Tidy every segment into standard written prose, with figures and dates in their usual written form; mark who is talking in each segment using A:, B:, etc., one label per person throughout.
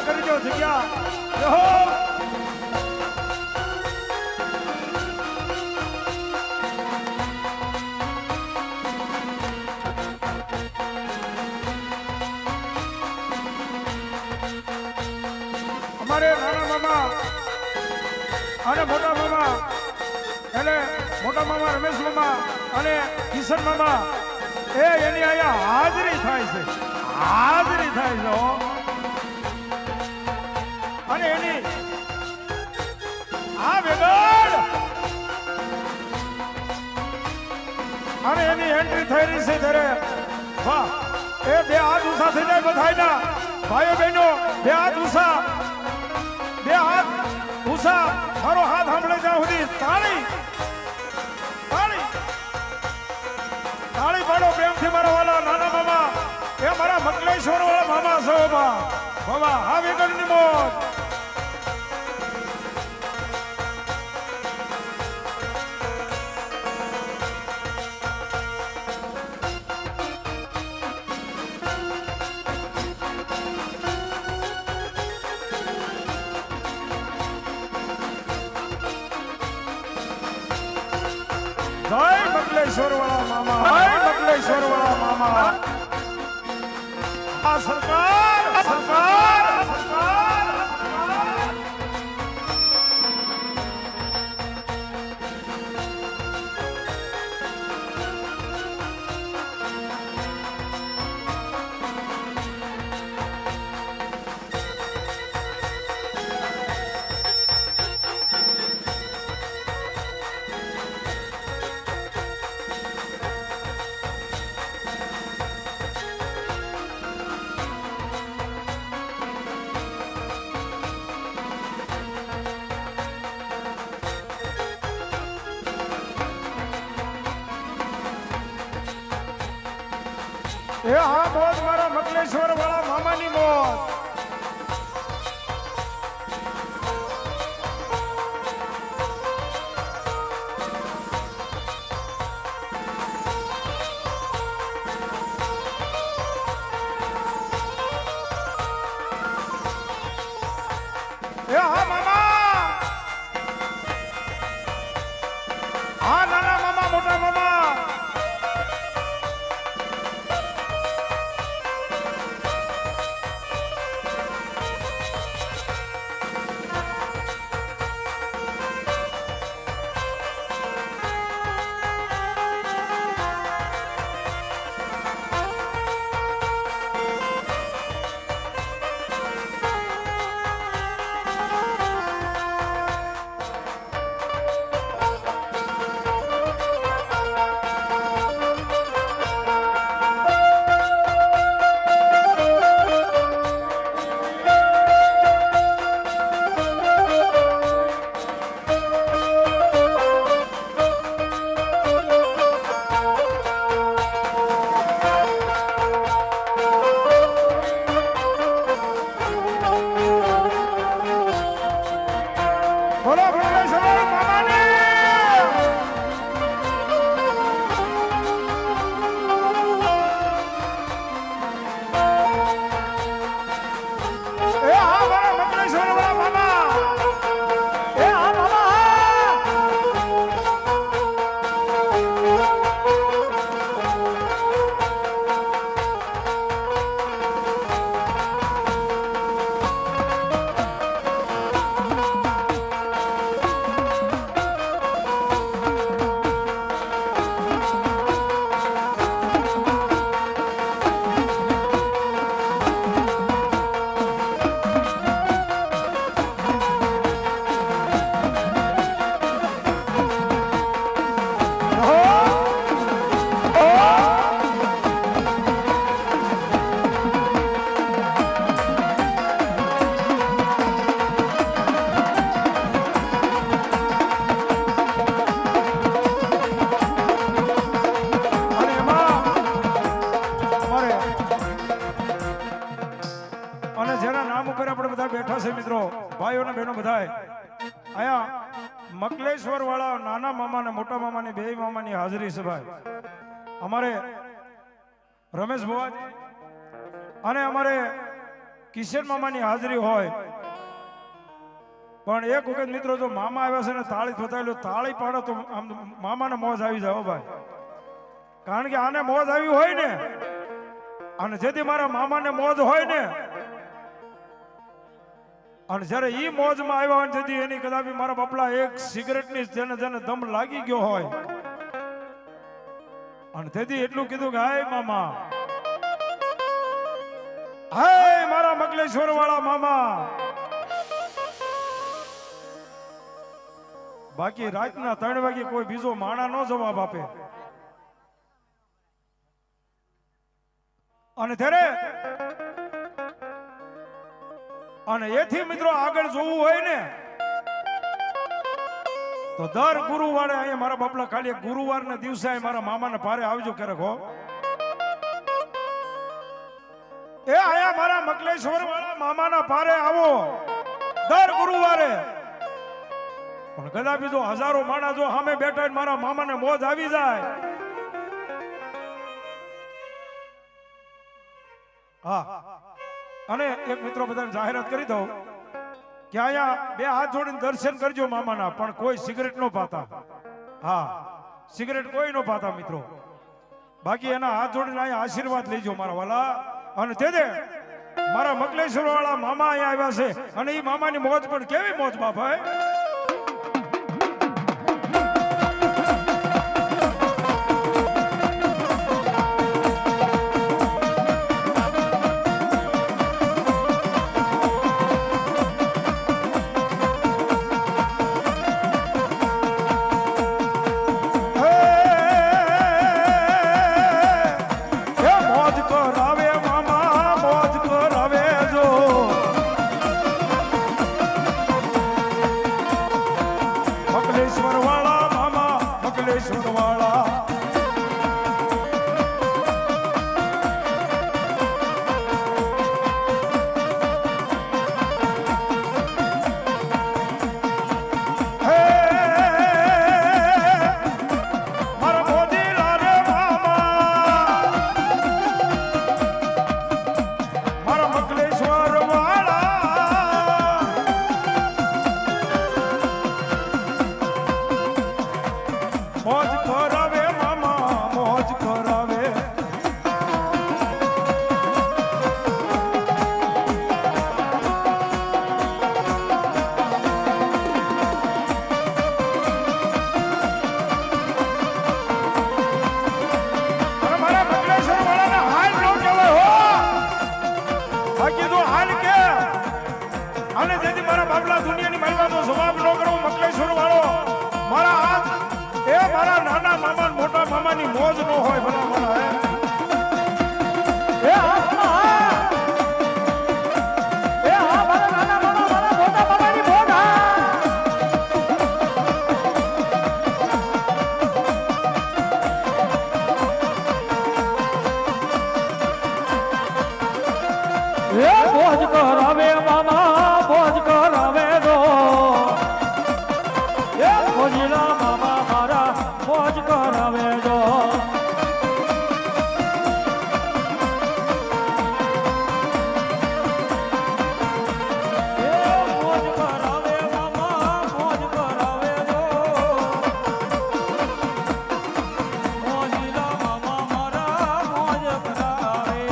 A: કરી દો જગ્યા અમારે નાના મામા અને મોટા મામા એટલે મોટા મામા રમેશ મામા અને કિશન મામા એની અહીંયા હાજરી થાય છે અને એની આ વેગડ અને એની એન્ટ્રી થઈ રહી છે ત્યારે વાહ એ બે હાથ ઊંચા થઈ જાય બધાયના ભાઈઓ બહેનો બે હાથ ઊંચા મારો હાથ સાંભળે ત્યાં સુધી તાળી પાડો પ્રેમથી મારા વાલા નાના મામા એ મારા મકલેશ્વર વાળા મામા છો બાબા હા વેગડની મોજ જય મકલેશ્વર વાળા મામા આ સરકાર એ હા મોજ મારા મકલેશ્વર વાળા મામાની મોજ એ હા મામા હા નાના મામા મોટા મામા મકલેશ્વર વાળા નાના મામા ને મોટા મામા ની બે મામા ની હાજરી છે ભાઈ અમારે રમેશ ભુવાજી અને અમારે કિશન મામાની હાજરી હોય, પણ એક વખત મિત્રો જો મામા આવ્યા છે ને તાળી થોતાયેલો તાળી પાડો તો આમ મામાને મોજ આવી જાય ભાઈ. કારણ કે આને મોજ આવી હોય ને, અને જેથી મારા મામાને મોજ હોય ને, અને જ્યારે ઈ મોજમાં આવ્યા હોય જેથી એની કદાપી મારા બાપલા એક સિગરેટની જેને જેને દમ લાગી ગયો હોય, અને તેથી એટલું કીધું કે હાય મામા, હાય મારા મગલેશ્વર વાળા મામા. બાકી રાતના 3 વાગે કોઈ બીજો માણા નો જવાબ આપે. અને ત્યારે અને એથી મિત્રો આગળ જોવું હોય ને તો દર ગુરુવારે અહીંયા મારા બાપલા ખાલી ગુરુવારના દિવસે મારા મામાને ભારે આવજો ક્યારેક હો. એ આયા મારા મકલેશ્વર વાળા મામાના ભારે આવો દર ગુરુવારે. પણ કદાપી જો હજારો માણા જો સામે બેઠા મારા મામાને મોજ આવી જાય, હા. અને એક મિત્રો બધાને જાહેરાત કરી દઉં કે અહીંયા 2 હાથ જોડીને દર્શન કરજો મામાના, પણ કોઈ સિગરેટ નો પાતા. હા, સિગરેટ કોઈ નો પાતા મિત્રો. બાકી એના હાથ જોડીને અહીંયા આશીર્વાદ લેજો મારા વાલા. અને તે મારા મકલેશ્વર વાળા મામા અહીંયા આવ્યા છે, અને એ મામાની મોજ પણ કેવી મોજ બાપા. અને જેથી મારા બાપલા દુનિયાની મહિમાનો જવાબ ન કરો મકલેશ્વર વાળો મારા હાથ એ મારા નાના મામા મોટા મામાની મોજ ન હોય ભલા મારા એ મારા નાના મામા મારા મોટા મામાની મોજ
B: એ મોજ કરાવે મામા મોજ કરાવે દો એ મોજીલા મામા મારા મોજ કરાવે દો એ મોજ કરાવે મામા મોજ કરાવે દો મોજીલા મામા મારા મોજ કરાવે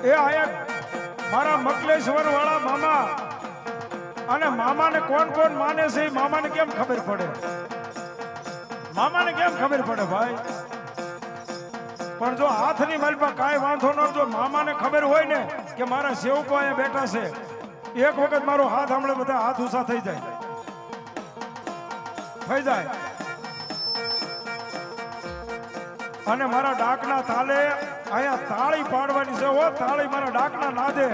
A: એ આયા મારા મકલેશ્વર વાળા મામા અને મામાને કોણ કોણ માને છે એ મામાને કેમ ખબર પડે? મામાને કેમ ખબર પડે ભાઈ? પણ જો હાથની માલપા કાંઈ વાંધો ન, જો મામાને ખબર હોય ને કે મારા સેવકો અહીંયા બેઠા છે, એક વખત મારો હાથ હમણાં બધા હાથ ઊંચા થઈ જાય અને મારા ડાકના તાલે અહીંયા તાળી પાડવાની છે. ઓ તાળી મારા ડાકના નાદે.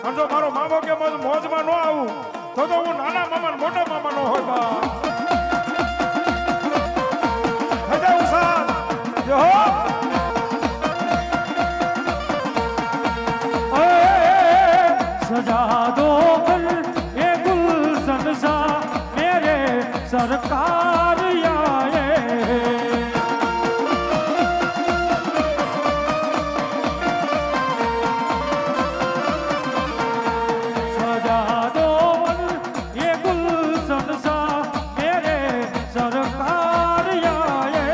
A: અને જો મારો મામો કે મોજમાં ન આવું તો હું નાના મામા મોટા મામા નો હોય બા.
B: सजा दो कल ये गुलशन सा मेरे सरकार आए. सजा दो कल ये गुलशन सा मेरे सरकार आए.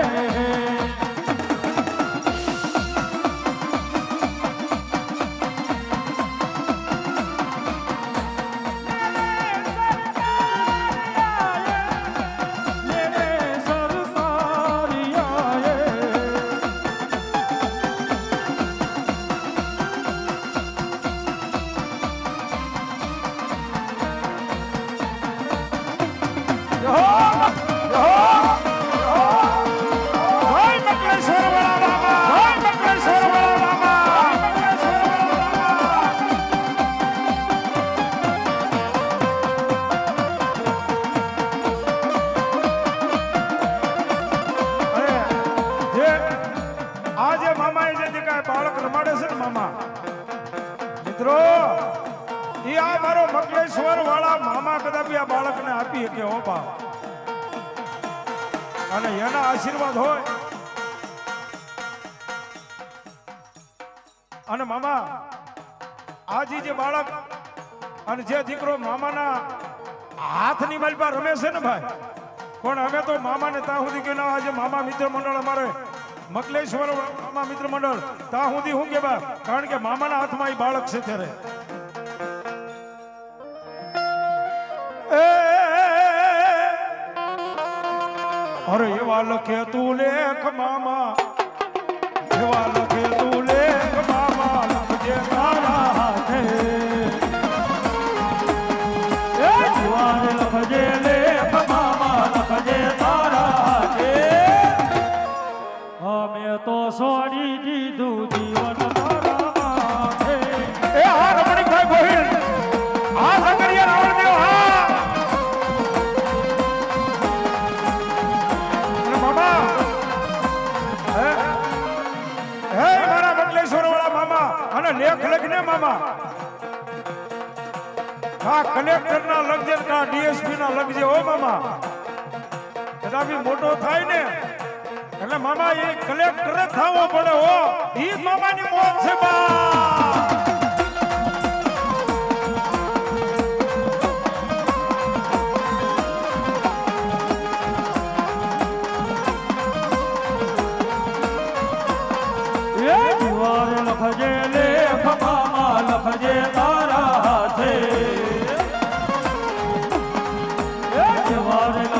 A: બાળક રમાડે છે ને મામા મિત્રો, એ આ મારો મકલેશ્વર વાળા મામા કદાચ આ બાળકને આપી શકે હો બા. અને એના આશીર્વાદ હોય. અને મામા આજે જે બાળક અને જે દીકરો મામાના હાથની માલપા રમે છે ને ભાઈ, પણ અમે તો મામાને ત્યાં સુધી કે આજે મામા મિત્ર મંડળ અમારે મકલેશ્વર મામા મિત્ર મંડળ ત્યાં સુધી હું કે બા, કારણ કે મામાના હાથમાં એ બાળક છે ત્યારે. અરે એવા લખે તું લેખ મામા, એવા લખે તું લેખ મામા, લખજે તારા હાથે.
B: લખજે લેખ મામા, લખજે તારા હાથે. અમે તો છોડી દીધું જીવન તારા માથે.
A: એ હા રમણીકભાઈ ગોહિલ, હા સકરિયા રાવણદેવ, હા. અને મામા હે મારા મકલેશ્વર વાળા મામા, અને લેખ લખને મામા, હા કલેક્ટર ના લખજે, કા ડીએસપી ના લખજે હો મામા. કદાપી મોટો થાય ને એટલે મામા એ કલેક્ટર જ થવો પડે હો. ઈ મામાની મોત છે બા.
B: લખજે લેખ મામા, લખજે તારા હાથે.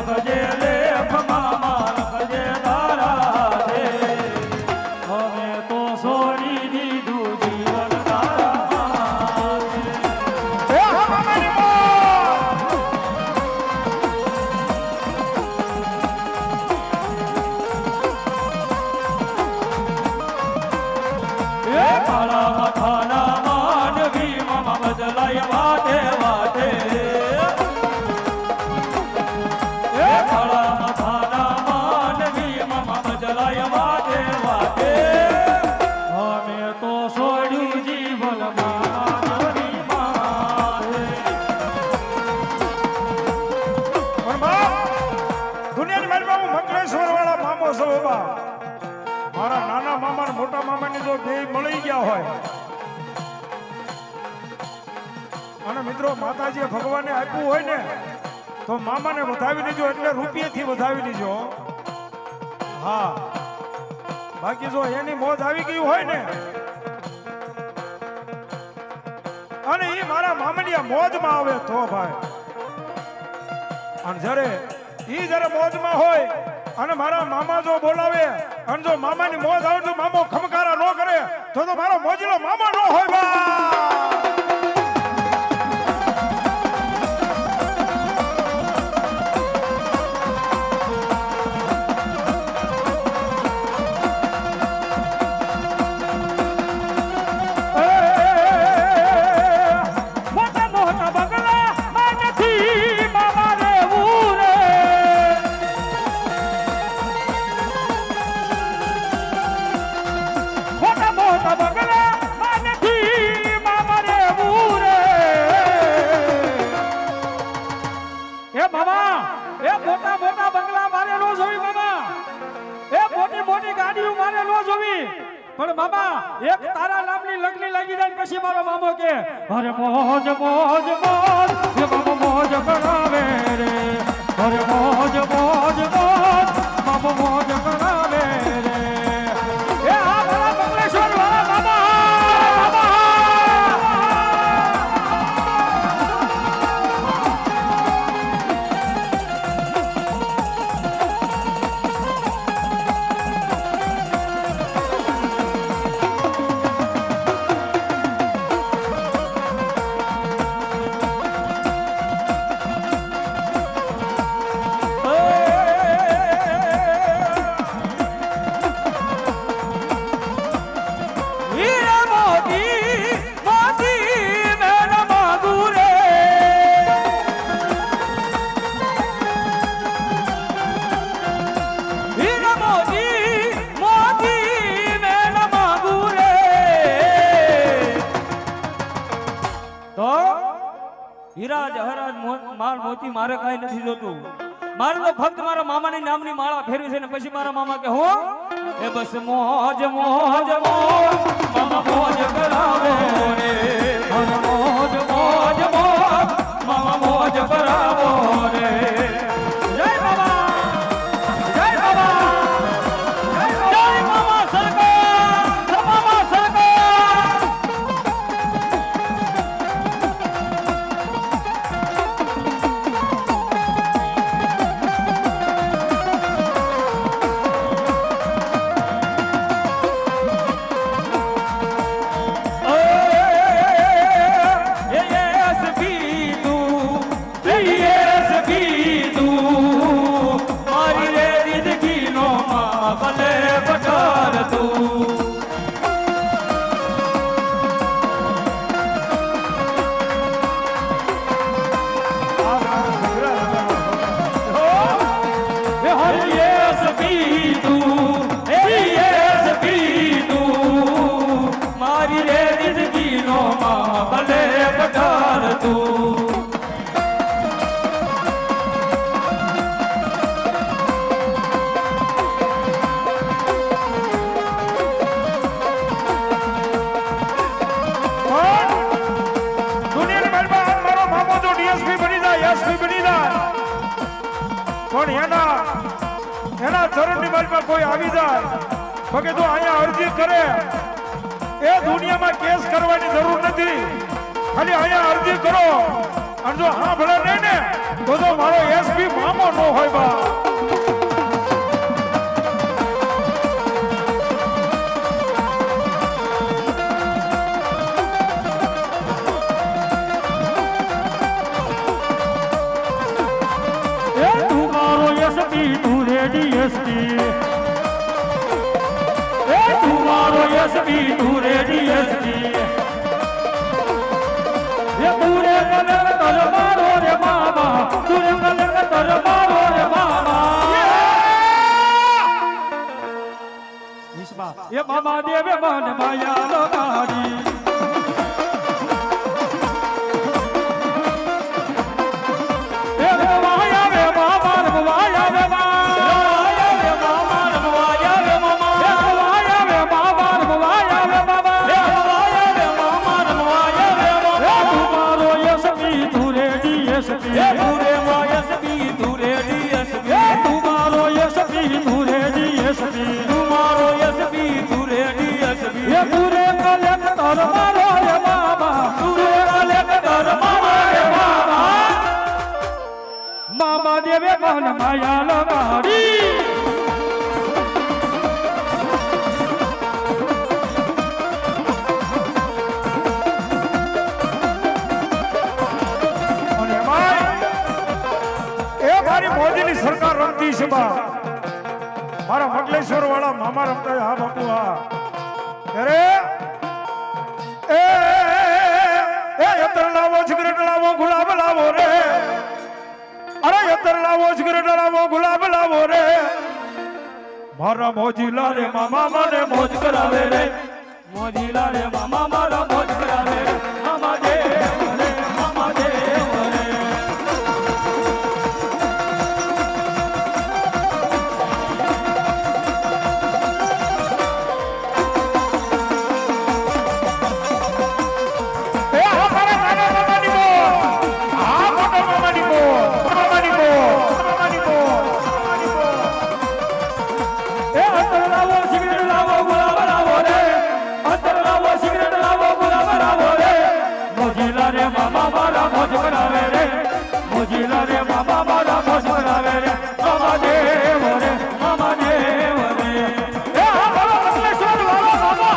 B: લખજે લેખ મામા, લખજે તારા હાથે. અમે તો છોડી દીધું જીવન તારા હાથે.
A: એ હા મામાની મોત.
B: કાળા મથાના માનવી મામા બદલાય વાટે વાટે. કાળા મથાના માનવી મામા બદલાય વાટે વાટે. અમે તો છોડ્યું જીવન મારી માથે.
A: પણ બા દુનિયાની મારી હું મકલેશ્વર વાળા મામો છું બા. મારા નાના મામા ને મોટા મામાની જો બે મળી ગયા હોય, અને મિત્રો માતાજીએ ભગવાને આપ્યું હોય ને તો મામાને વધાવી લીજો, એટલે રૂપિયાથી વધાવી લીજો. હા બાકી જો એની મોજ આવી ગઈ હોય ને અને એ મારા મામડિયા મોજમાં આવે તો ભાઈ અને જ્યારે મોજમાં હોય અને મારા મામા જો બોલાવે અને જો મામાની મોજ આવે તો મામો ખમકારા ન કરે તો મારો મોજલો મામા ન હોય બા
B: પણ બાબા એક તારા નામની લગની લાગી જાય પછી મારો મામો કે અરે મોજ મોજ મોજ એ મામો મોજ કરાવે રે અરે મોજ મોજ મોજ મામો મોજ કરાવે રે એ આ મારા બંગલેશ્વર વાળા બાબા માલ મોતી મારે કાઈ નથી જોતું મારે તો ફક્ત મારા મામાની નામની માળા ફેરવી છે ને પછી મારા મામા કે હો એ બસ મોજ મોજ મોજ મામા મોજ કરાવે રે મોજ મોજ મોજ મામા મોજ કરાવો રે જય બાબા જય બાબા જય મામા સરકાર મામા સરકાર એના ચરણની માલમાં કોઈ આવી જાય તો કે અહીંયા અરજી કરે એ દુનિયામાં કેસ કરવાની જરૂર નથી ખાલી અહીંયા અરજી કરો અને જો હા ભલે નહીં ને તો મારો એસપી મામો ન હોય બા એસપી તું રેડી એસપી એ તુરે કલર તર મારો રે મામા તુરે કલર તર મારો રે મામા ઈશ્વા એ મામા દેવે મન માયા લગાડી એ માયા રે મામા રે માયા રે
C: Thank you.
B: પાયા લગાડી
A: અને એમાંય એ મારી મોદીની સરકાર રમતી છે બા મારા મંગલેશ્વર વાળા મામા રમતા હોય. હા બાપુ હા અરે એ યતર લાવો સિગરેટ લાવો ગુલાબ લાવો રે અરે યતર લાવો સિગરેટ લાવો ગુલાબ લાવો રે મારા મોજીલા રે મામા મને મોજ કરાવે રે
B: મોજીલા રે મામા મારા મોજ કરાવે રે મામા દેવ રે મામા દેવ રે
A: એ આ મારા નાના મામાની મોજ આ મોટા મામાની મોજ મામાની મોજ મામાની મોજ મામાની મોજ
B: એ અંતર લાવો સિગરેટ લાવો ગુલાબ લાવો રે અંતર લાવો સિગરેટ લાવો ગુલાબ લાવો રે મોજીલા રે મામા મારા મોજ કરાવે રે મોજીલા રે મામા મારા મોજ કરાવે રે મામા દેવ રે મામા દેવ રે
A: એ આ મારા મંગલેશ્વર વાળો મામા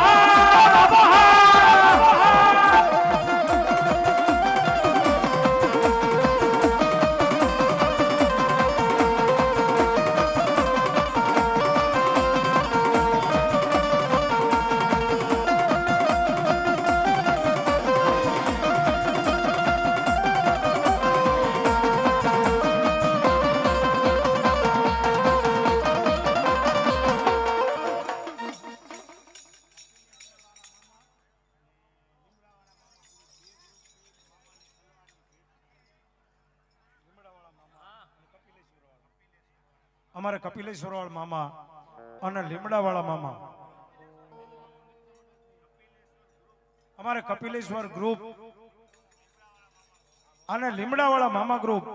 A: અમારે કપિલેશ્વર વાળા મામા અને લીમડા વાળા મામા અમારે કપિલેશ્વર ગ્રુપ અને લીમડા વાળા મામા ગ્રુપ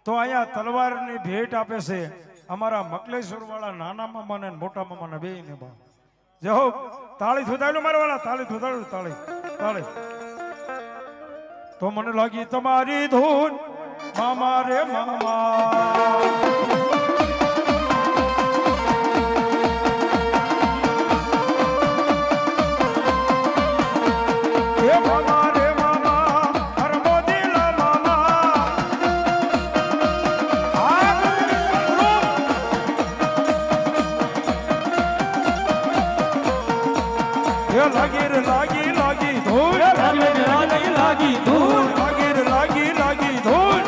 A: તો અહીંયા તલવારની ભેટ આપે છે અમારા મકલેશ્વર વાળા નાના મામા ને મોટા મામા ને બે ને બા જો તાળી થુદાયેલું મારા વાળા તાળી થુદાયેલું તાળી તાળી તો મને લાગી તમારી ધૂન મામા રે મામા મામા રે મામા હર મોદીલા મામા લાગી રે લાગી લાગી ધૂળ
B: લાગી લાગી ધૂળ
A: લાગી રે લાગી લાગી ધૂળ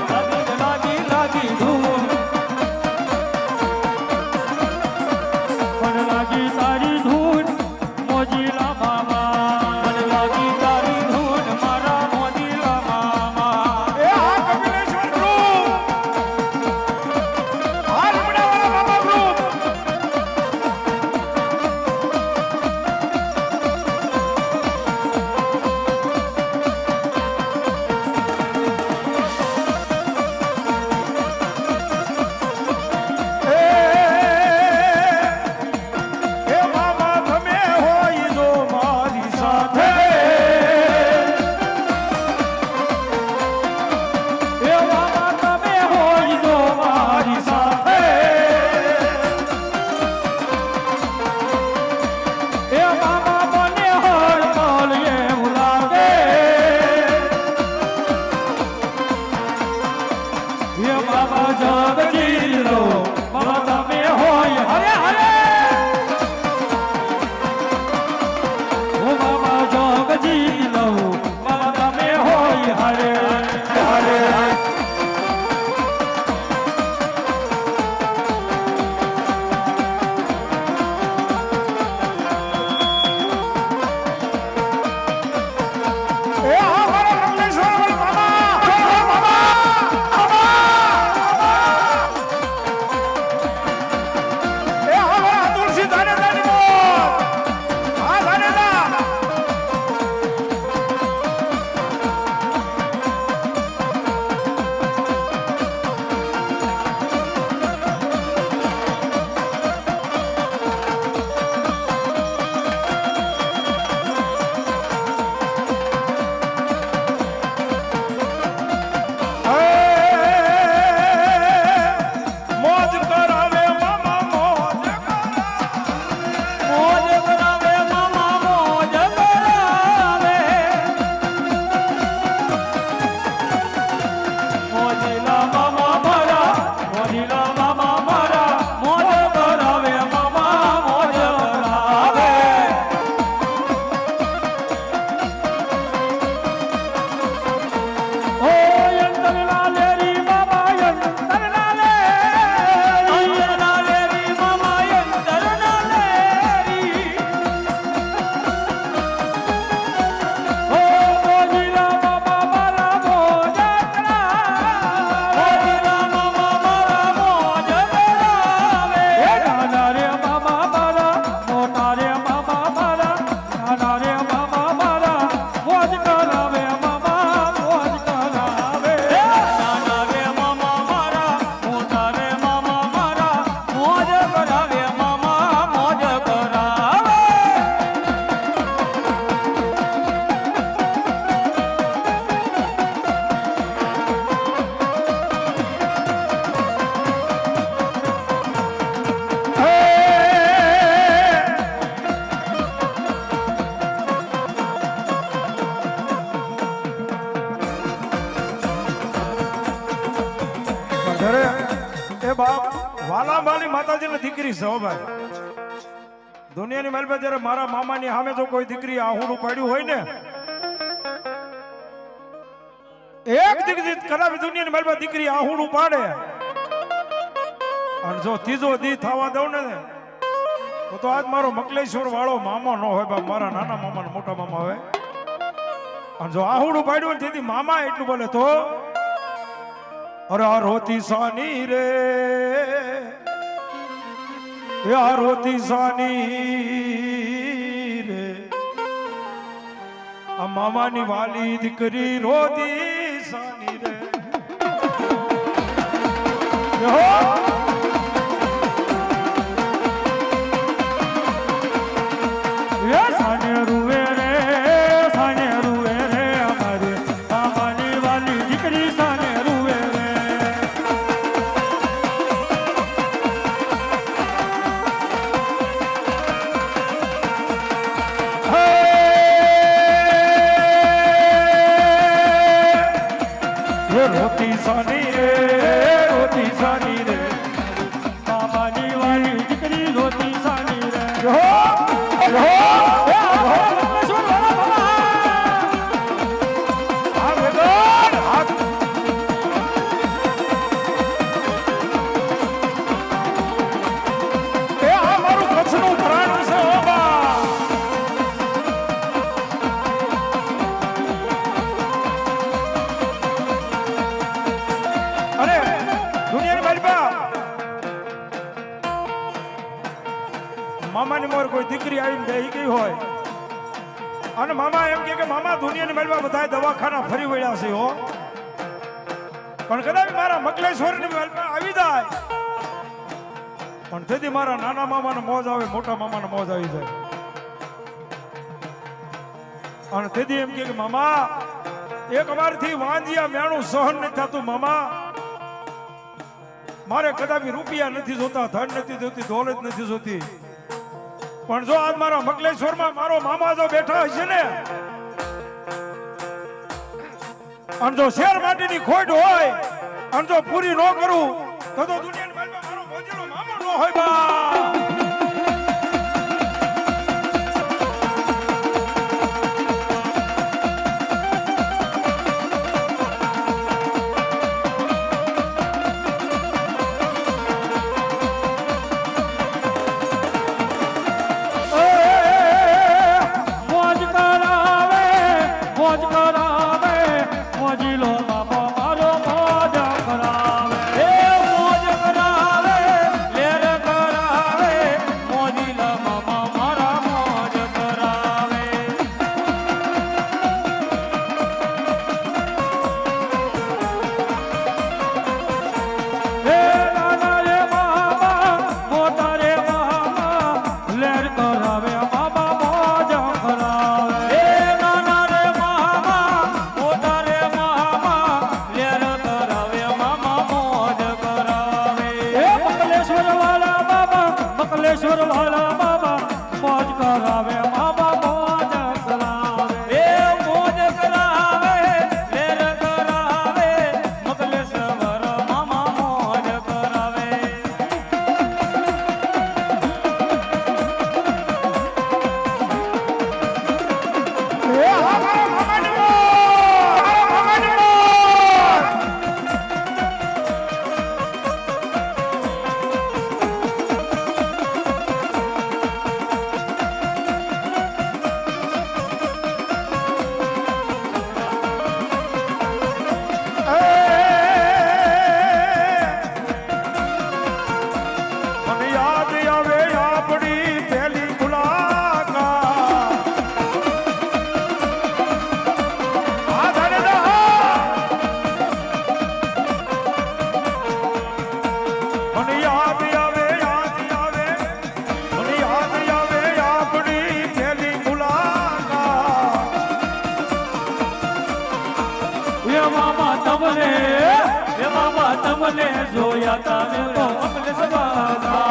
B: લાગી લાગી ધૂળ પણ લાગી તારી ધૂળ મોજીલા મામા મને લાગી તારી ધૂળ મારા મોજીલા મામા
A: એ આ કપિલેશ્વર ગ્રુપ આ લીમડાવાળા મામા ગ્રુપ
B: કરાવે મામા મોજ કરાવે
A: ઘરે એ બાપ વાલા માલી માતાજીની દીકરી છે હો ભાઈ. દુનિયાની માલ પર જ્યારે મારા મામાની સામે જો કોઈ દીકરી આહુડું પાડ્યું હોય ને એક દીકરી કરાવી દુનિયાની માલ પર દીકરી આહુડું પાડે અને જો ત્રીજો દી થવા દઉં ને તો આજ મારો મકલેશ્વર વાળો મામો ન હોય બાપ, મારા નાના મામા ને મોટા મામા હોય. અને જો આહુડું પાડ્યું ને તેથી મામા એટલું બોલે તો અરે આ રોતી સાની રે એ આ રોતી સાની રે આ મામાની વાલી દીકરી રોતી સાની રે સાને રૂવે રે સાને રૂવે રે અમારી મામાની વાલી દીકરી સાને રૂવે રે. રોતી સાની રે રોતી સાની રે બાબાની વાલી દીકરી રોતી સાની રે. મામાની મોર કોઈ દીકરી આવીને બેહી ગઈ હોય અને મામા એમ કે મામા દુનિયાની મેળવા બધા દવાખાના ફરી વળ્યા છે હો, પણ કદાચ મારા મકલેશ્વરની મેળવા આવી જાય પણ તેથી મારા નાના મામાને મોજ આવે, મોટા મામાને મોજ આવી જાય. અને તેથી એમ કે મામા એક વારથી વાંજિયા મેણું સહન નથી થતું મામા, મારે કદાપી રૂપિયા નથી જોતા, ધન નથી જોતી, દોલત નથી જોતી, પણ જો આજ મારા મકલેશ્વરમાં મારો મામા જો બેઠા હશે ને અને જો શેર માટેની ખોટ હોય અને જો પૂરી ન કરું તો દુનિયાની માલમાં મારો મોજીલો મામો ન હોય બા. મકલેશ્વર વાલા બાબા મોજ કરાવે બાબા મોજ કરાવે, એ મોજ કરાવે લેર કરાવે મકલેશ્વર મામા મોજ કરાવે. એ અમારા મામાની
B: મને જોયા તારે તો અમને સવાસા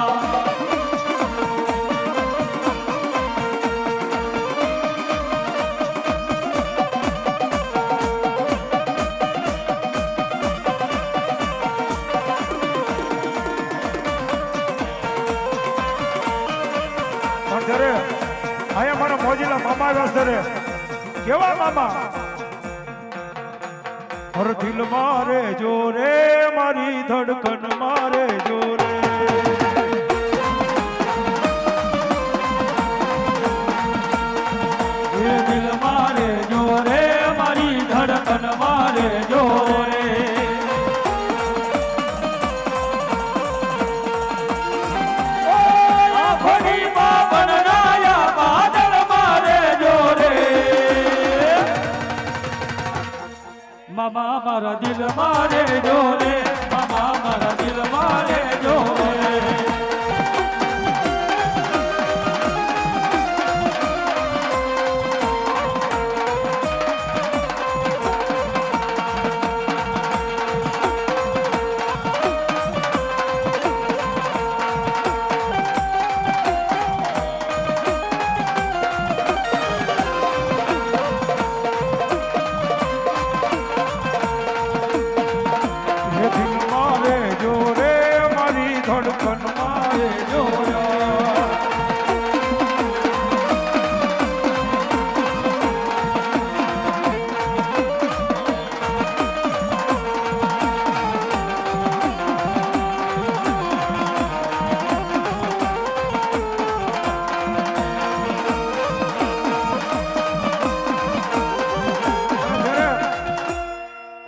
A: ઘરે અહીંયા મારા મોજીલા મામા આવ્યા છે ઘરે. કેવા મામા? હર દિલ મારે જોરે મારી ધડકન મારે જોરે.
B: એ દિલ મારે જોરે મારી ધડકન મારે જોરે આંખોની બાબન રાયા બાદલ મારે જોરે મામા મારા દિલ મારે જોરે મામા મારા દિલ મારે જોરે
A: હે દિલ મારે જોરે મારી ધડકન મારે જોરે.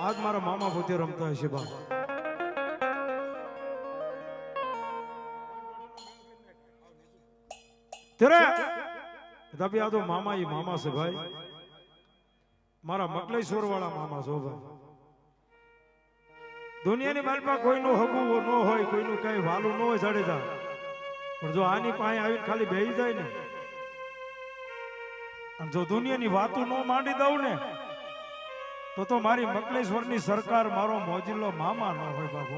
A: આજ મારા મામા પોતે રમતા હશે બા. ત્યારે તબી આ તો મામા ઈ મામા છે ભાઈ. મારા મકલેશ્વર વાળા મામા છો ભાઈ. દુનિયાની માલમાં કોઈનું હગું ન હોય, કોઈનું કઈ વાલું ન હોય જાડેજા, પણ જો આની પાસે આવીને ખાલી બેહી જાય ને, અને જો દુનિયાની વાતો ન માંડી દઉં ને, તો મારી મકલેશ્વરની સરકાર મારો મોજીલો મામા ન હોય બાબુ.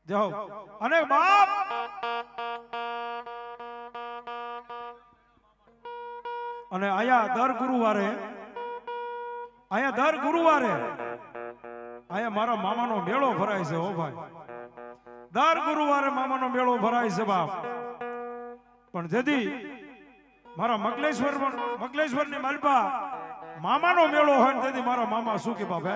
A: જાઓ અને બાપ અને અહીંયા દર ગુરુવારે અહીંયા મારા મામાનો મેળો ભરાય છે. હો ભાઈ, દર ગુરુવારે મામાનો મેળો ભરાય છે બાપ. પણ જેથી મારા મકલેશ્વરની માલપા મામાનો મેળો હોય ને તેથી મારા મામા શું કે બાપ,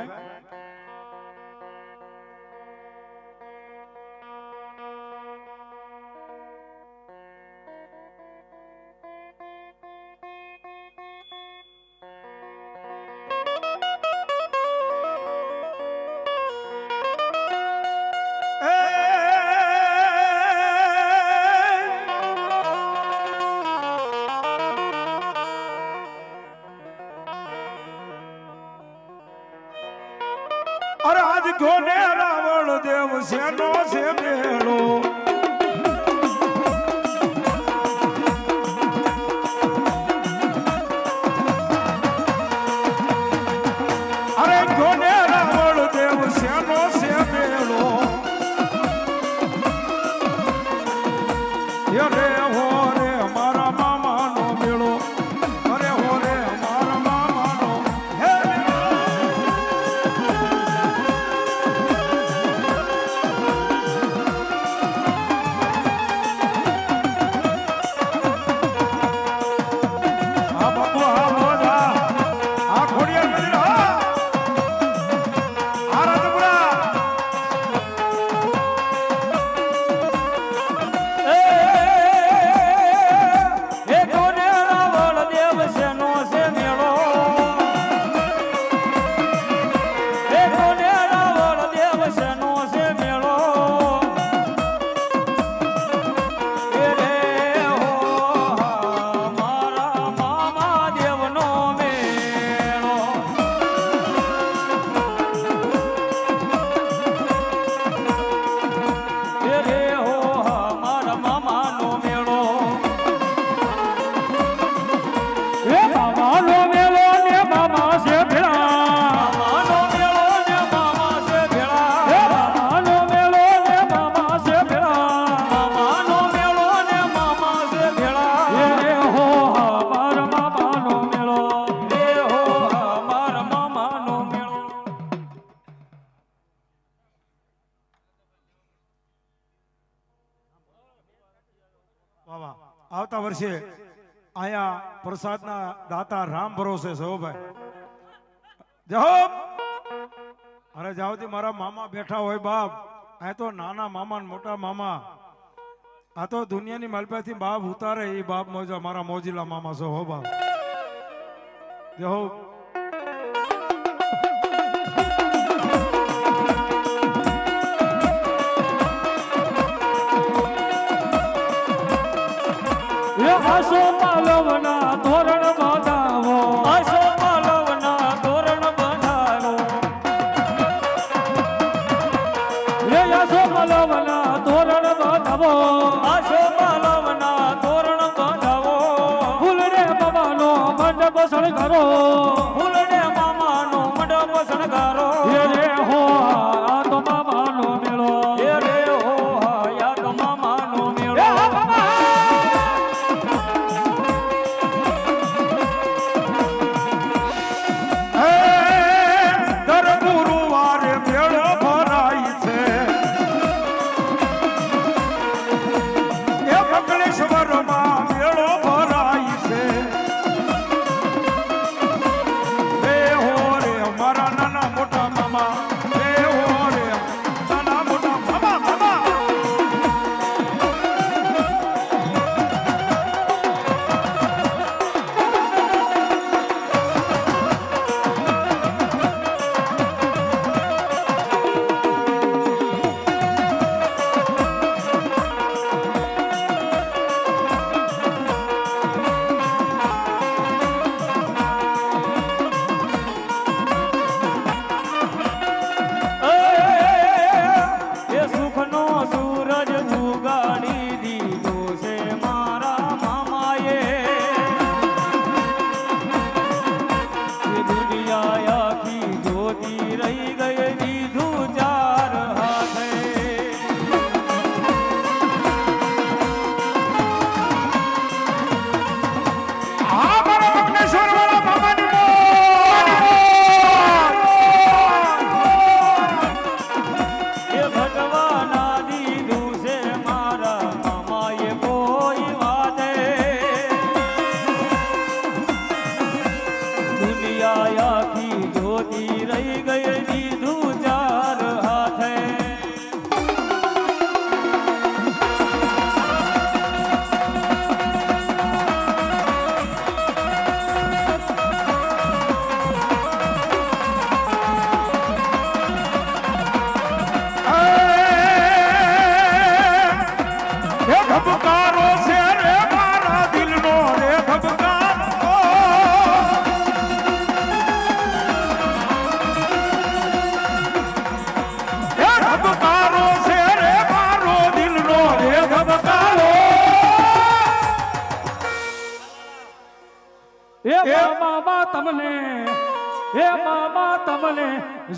A: અરે આજ ઘોને રાવણ દેવ સેનો છે મેળો. અરે ઘોને રાવણ દેવ સેનો છે મેળો. અરે હો રે મારા મામાનો મેળો. અરે હો રે મારા મામાનો હે આવતા વર્ષે અહીંયા પ્રસાદના દાતા રામ ભરોસે છે હો ભાઈ. જાઓ અરે જાવથી મારા મામા બેઠા હોય બાપ. આ તો નાના મામા ને મોટા મામા, આ તો દુનિયાની માલપાથી બાપ ઉતારે એ બાપ મોજા મારા મોજીલા મામા છો હો બાપ. જાઓ
C: આસો પાલવના ધોરણ બાંધાવો,
B: આસો પાલવના તોરણ બંધાવો,
C: આસો પાલવના ધોરણ બાંધાવો,
B: આસો પાલવના તોરણ બંધાવો,
C: ફૂલને બાબાનો મંડપ શણગારો,
B: ફૂલને મામાનો મંડપ શણગારો,
C: એ રે હો આ તો મામાનો મેળો,
B: એ રે હો યા તો મામાનો મેળો.
C: એ હા બાબા.
A: દર ગુરુવારે મેળો ભરાય છે એ મંગળેશ્વરમાં મેળો ભરાય છે. રે હો રે અમારા નાના મોટા મામા, રે હો રે નાના મોટા મામા મામા.
B: એ સુખનો સૂરજ ઉગાડી દીધો છે મારા મામાએ, એ દુનિયા આખી જોતી રહી ગઈ દીધું ચાર હાથે.
A: આ મારા મંગળેશ્વર વાળા મામાની મોજ.
B: એ ભગવાના દીધું છે મારા મામાએ કોઈ વાતે, દુનિયા આખી જોતી રહી ગઈ દીધું ચાર હાથે.
A: એ ધબકારો છે રે મારા દિલનો રે ધબકારો. એ ધબકારો છે રે મારો દિલનો રે ધબકારો.
C: એ મામા તમને, એ મામા તમને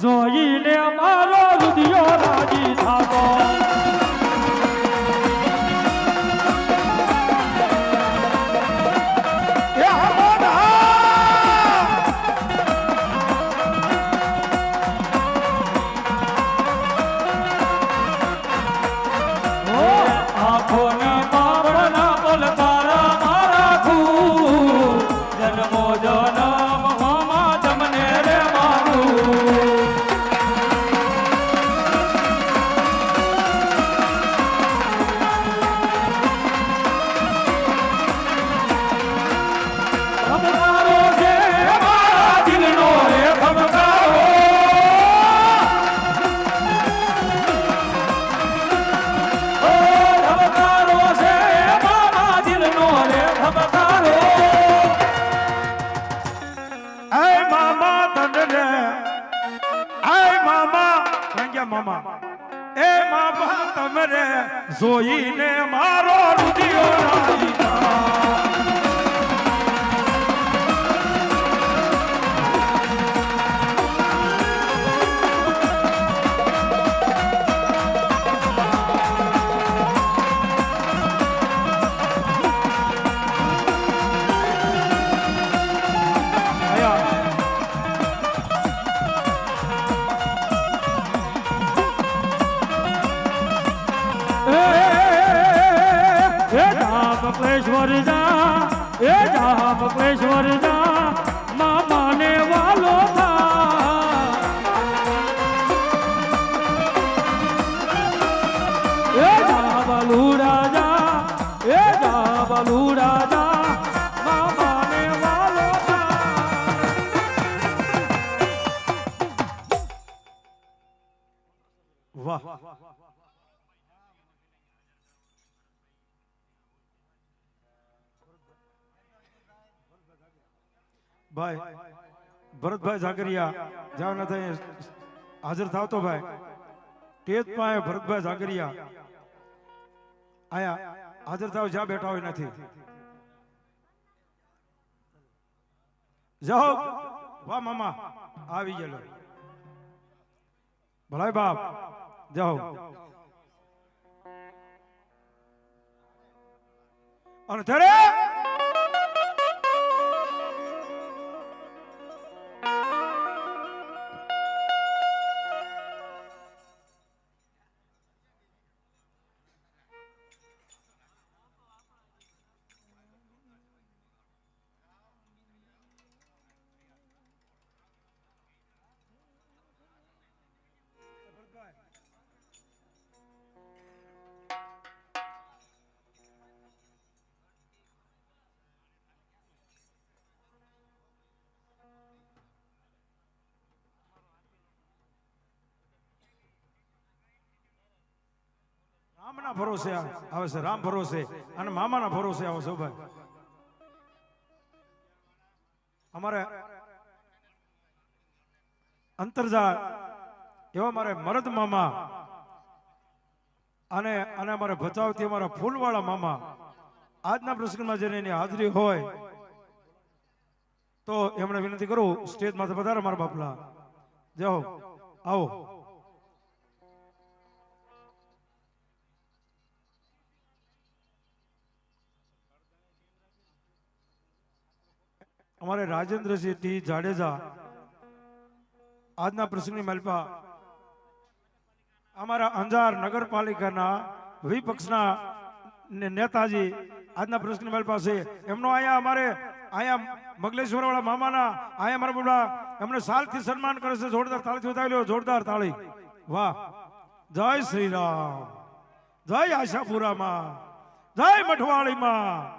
C: જોઈને મારો રુધિયો રાજી થાતો.
A: એ હમોદા.
B: આંખોની પાપડના પલકારા મારા ખું, જન્મો જન્મ મામા તમને રે મારું.
C: ધબકારો છે મારા દિલનો રે ધબકારો.
B: ઓ ધબકારો છે મામા દિલનો રે ધબકારો.
A: એ મામા તને એ મામા ક્યાં ગયા મામા? એ મામા તમને જોઈને મારો રુધિયો રાજી થાય.
C: એ નામ બકલેશ્વર જા એ જા બકલેશ્વર જા મામાને વાલો થા એ જા બાલુ રાજા એ જા બાલુ રાજા મામાને વાલો થા
A: વાહ ભાઈ ભરતભાઈ ઝાકરિયા જાવ ન થાય હાજર થાવ તો ભાઈ તેજ પાસે ભરતભાઈ ઝાકરિયા આયા હાજર થાવ જ્યાં બેઠા હોય નથી જાઓ વાહ મામા આવી ગયેલો ભલાઈ બાપ જાઓ અને ત્યારે રામના ભરોસે આવે છે રામ ભરોસે અને મામાના ભરોસે આવે છે ભાઈ અમારે અંતરજાળ એવા મારે મરદ મામા અને અમારે ભચાવથી અમારા ફૂલવાળા મામા આજના પ્રસંગમાં જેને એની હાજરી હોય તો એમણે વિનંતી કરું સ્ટેજ માથે પધારો મારા બાપલા જાઓ આવો અમારે રાજેન્દ્રસિંહ ટી જાડેજા આજના પ્રસંગની માલપા અમારા અંજાર નગરપાલિકાના વિપક્ષના નેતાજી આજના પ્રસંગની માલપા છે એમનો અહીંયા અમારે અહીંયા મગલેશ્વર વાળા મામાના અહીંયા મારા બોલા એમને સાલથી સન્માન કરે છે જોરદાર તાળીથી વધાવી લો જોરદાર તાળી વાહ જય શ્રી રામ જય આશાપુરામાં જય મઠવાડીમાં